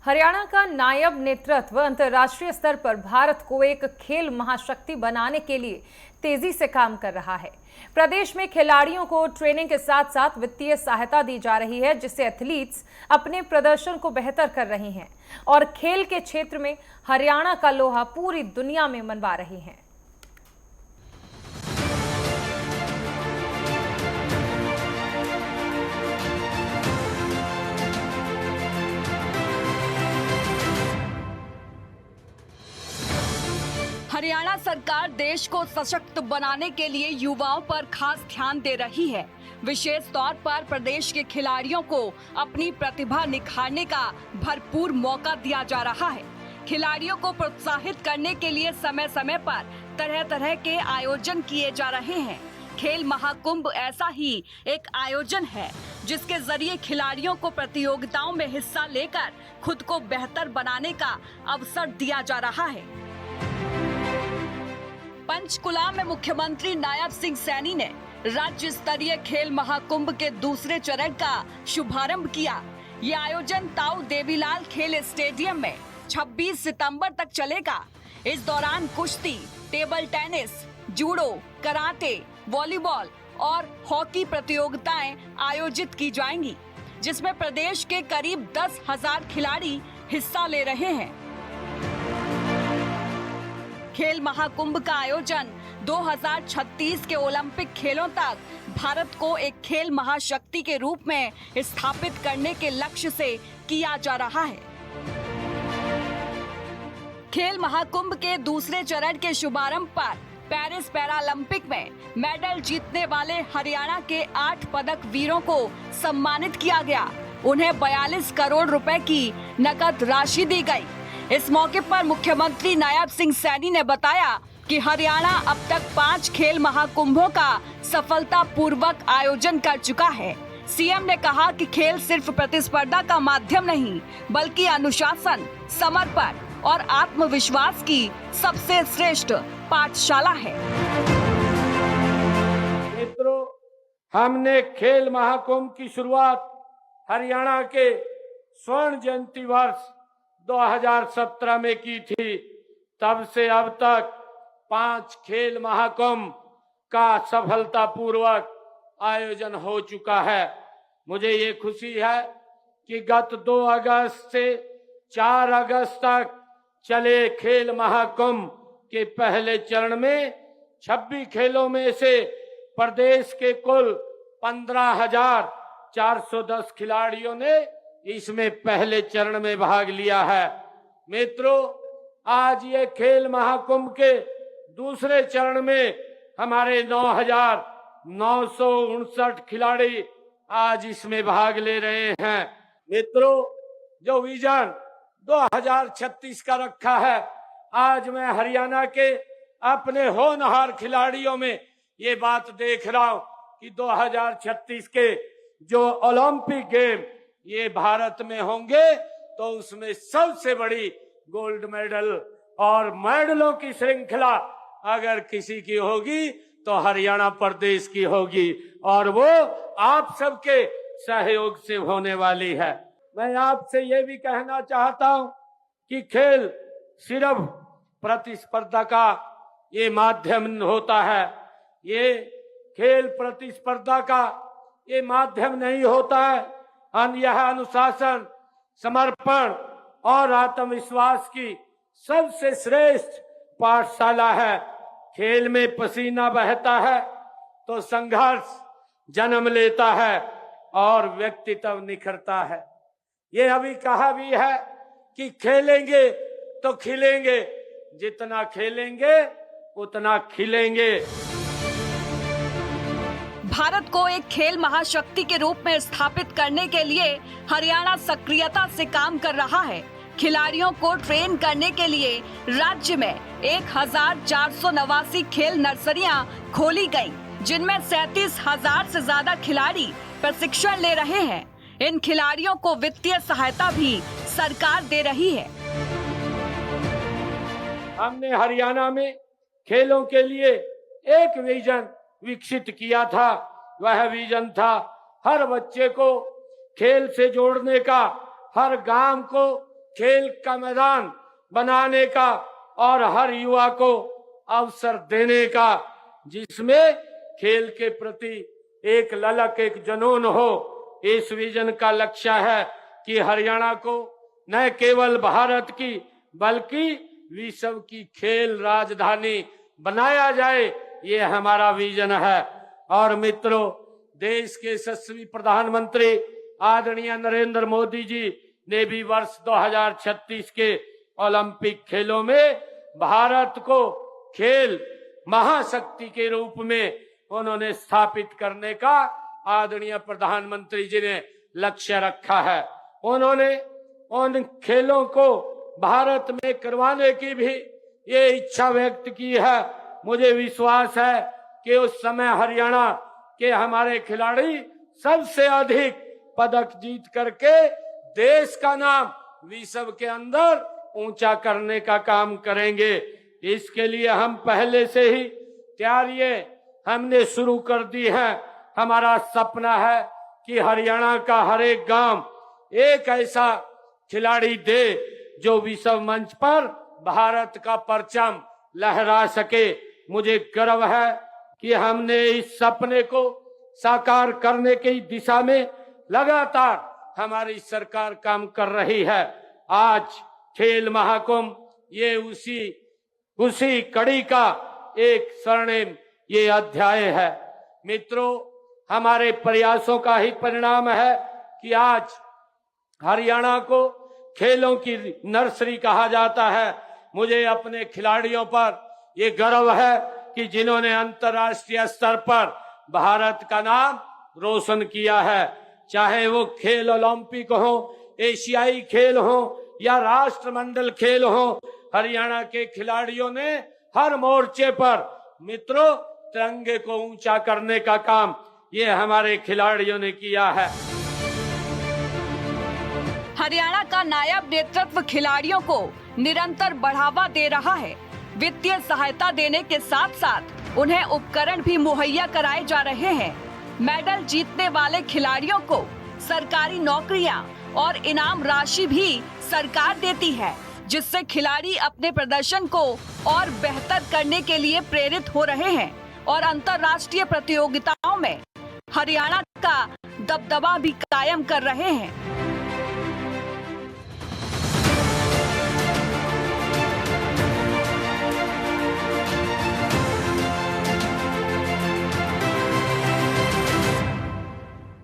हरियाणा का नायब नेतृत्व अंतर्राष्ट्रीय स्तर पर भारत को एक खेल महाशक्ति बनाने के लिए तेजी से काम कर रहा है। प्रदेश में खिलाड़ियों को ट्रेनिंग के साथ साथ वित्तीय सहायता दी जा रही है, जिससे एथलीट्स अपने प्रदर्शन को बेहतर कर रही हैं और खेल के क्षेत्र में हरियाणा का लोहा पूरी दुनिया में मनवा रही हैं। हरियाणा सरकार देश को सशक्त बनाने के लिए युवाओं पर खास ध्यान दे रही है। विशेष तौर पर प्रदेश के खिलाड़ियों को अपनी प्रतिभा निखारने का भरपूर मौका दिया जा रहा है। खिलाड़ियों को प्रोत्साहित करने के लिए समय समय पर तरह तरह के आयोजन किए जा रहे हैं। खेल महाकुंभ ऐसा ही एक आयोजन है जिसके जरिए खिलाड़ियों को प्रतियोगिताओं में हिस्सा लेकर खुद को बेहतर बनाने का अवसर दिया जा रहा है। पंचकुला में मुख्यमंत्री नायब सिंह सैनी ने राज्य स्तरीय खेल महाकुंभ के दूसरे चरण का शुभारंभ किया। ये आयोजन ताऊ देवीलाल खेल स्टेडियम में 26 सितंबर तक चलेगा। इस दौरान कुश्ती, table tennis, judo, karate, volleyball और हॉकी प्रतियोगिताएं आयोजित की जाएंगी, जिसमें प्रदेश के करीब 10,000 खिलाड़ी हिस्सा ले रहे हैं। खेल महाकुंभ का आयोजन 2036 के ओलंपिक खेलों तक भारत को एक खेल महाशक्ति के रूप में स्थापित करने के लक्ष्य से किया जा रहा है। खेल महाकुंभ के दूसरे चरण के शुभारंभ पर पेरिस पैरालंपिक में मेडल जीतने वाले हरियाणा के 8 पदक वीरों को सम्मानित किया गया। उन्हें 42 करोड़ रुपए की नकद राशि दी गई। इस मौके पर मुख्यमंत्री नायब सिंह सैनी ने बताया कि हरियाणा अब तक 5 खेल महाकुंभों का सफलतापूर्वक आयोजन कर चुका है। सीएम ने कहा कि खेल सिर्फ प्रतिस्पर्धा का माध्यम नहीं, बल्कि अनुशासन, समर्पण और आत्मविश्वास की सबसे श्रेष्ठ पाठशाला है। मित्रों, हमने खेल महाकुंभ की शुरुआत हरियाणा के स्वर्ण जयंती वर्ष 2017 में की थी। तब से अब तक 5 खेल महाकुंभ का सफलतापूर्वक आयोजन हो चुका है। मुझे ये खुशी है कि गत 2 अगस्त से 4 अगस्त तक चले खेल महाकुंभ के पहले चरण में 26 खेलों में से प्रदेश के कुल 15,410 खिलाड़ियों ने इसमें पहले चरण में भाग लिया है। मित्रों, आज ये खेल महाकुंभ के दूसरे चरण में हमारे 9,959 खिलाड़ी आज इसमें भाग ले रहे हैं। मित्रों, जो विजन 2036 का रखा है, आज मैं हरियाणा के अपने होनहार खिलाड़ियों में ये बात देख रहा हूं कि 2036 के जो ओलंपिक गेम ये भारत में होंगे, तो उसमें सबसे बड़ी गोल्ड मेडल और मेडलों की श्रृंखला अगर किसी की होगी तो हरियाणा प्रदेश की होगी, और वो आप सबके सहयोग से होने वाली है। मैं आपसे ये भी कहना चाहता हूं कि खेल सिर्फ प्रतिस्पर्धा का ये माध्यम होता है। ये खेल प्रतिस्पर्धा का ये माध्यम नहीं होता है। यह अनुशासन, समर्पण और आत्मविश्वास की सबसे श्रेष्ठ पाठशाला है। खेल में पसीना बहता है तो संघर्ष जन्म लेता है और व्यक्तित्व निखरता है। ये अभी कहा भी है कि खेलेंगे तो खिलेंगे, जितना खेलेंगे उतना खिलेंगे। भारत को एक खेल महाशक्ति के रूप में स्थापित करने के लिए हरियाणा सक्रियता से काम कर रहा है। खिलाड़ियों को ट्रेन करने के लिए राज्य में 1,489 खेल नर्सरियां खोली गईं, जिनमें 37,000 से ज्यादा खिलाड़ी प्रशिक्षण ले रहे हैं। इन खिलाड़ियों को वित्तीय सहायता भी सरकार दे रही है। हमने हरियाणा में खेलों के लिए एक विजन विकसित किया था। वह विजन था हर बच्चे को खेल से जोड़ने का, हर गांव को खेल का मैदान बनाने का और हर युवा को अवसर देने का, जिसमें खेल के प्रति एक ललक, एक जुनून हो। इस विजन का लक्ष्य है कि हरियाणा को न केवल भारत की बल्कि विश्व की खेल राजधानी बनाया जाए, ये हमारा विजन है। और मित्रों, देश के यशस्वी प्रधानमंत्री आदरणीय नरेंद्र मोदी जी ने भी वर्ष 2036 के ओलंपिक खेलों में भारत को खेल महाशक्ति के रूप में उन्होंने स्थापित करने का आदरणीय प्रधानमंत्री जी ने लक्ष्य रखा है। उन्होंने उन खेलों को भारत में करवाने की भी ये इच्छा व्यक्त की है। मुझे विश्वास है कि उस समय हरियाणा के हमारे खिलाड़ी सबसे अधिक पदक जीत करके देश का नाम विश्व के अंदर ऊंचा करने का काम करेंगे। इसके लिए हम पहले से ही तैयारियां हमने शुरू कर दी है। हमारा सपना है कि हरियाणा का हर एक गांव एक ऐसा खिलाड़ी दे जो विश्व मंच पर भारत का परचम लहरा सके। मुझे गर्व है कि हमने इस सपने को साकार करने की दिशा में लगातार हमारी सरकार काम कर रही है। आज खेल महाकुंभ ये उसी कड़ी का एक स्वर्णिम ये अध्याय है। मित्रों, हमारे प्रयासों का ही परिणाम है कि आज हरियाणा को खेलों की नर्सरी कहा जाता है। मुझे अपने खिलाड़ियों पर ये गर्व है कि जिन्होंने अंतर्राष्ट्रीय स्तर पर भारत का नाम रोशन किया है। चाहे वो खेल ओलंपिक हो, एशियाई खेल हो या राष्ट्रमंडल खेल हो, हरियाणा के खिलाड़ियों ने हर मोर्चे पर मित्रों तिरंगे को ऊंचा करने का काम ये हमारे खिलाड़ियों ने किया है। हरियाणा का नायब नेतृत्व खिलाड़ियों को निरंतर बढ़ावा दे रहा है। वित्तीय सहायता देने के साथ साथ उन्हें उपकरण भी मुहैया कराए जा रहे हैं। मेडल जीतने वाले खिलाड़ियों को सरकारी नौकरियां और इनाम राशि भी सरकार देती है, जिससे खिलाड़ी अपने प्रदर्शन को और बेहतर करने के लिए प्रेरित हो रहे हैं और अंतर्राष्ट्रीय प्रतियोगिताओं में हरियाणा का दबदबा भी कायम कर रहे हैं।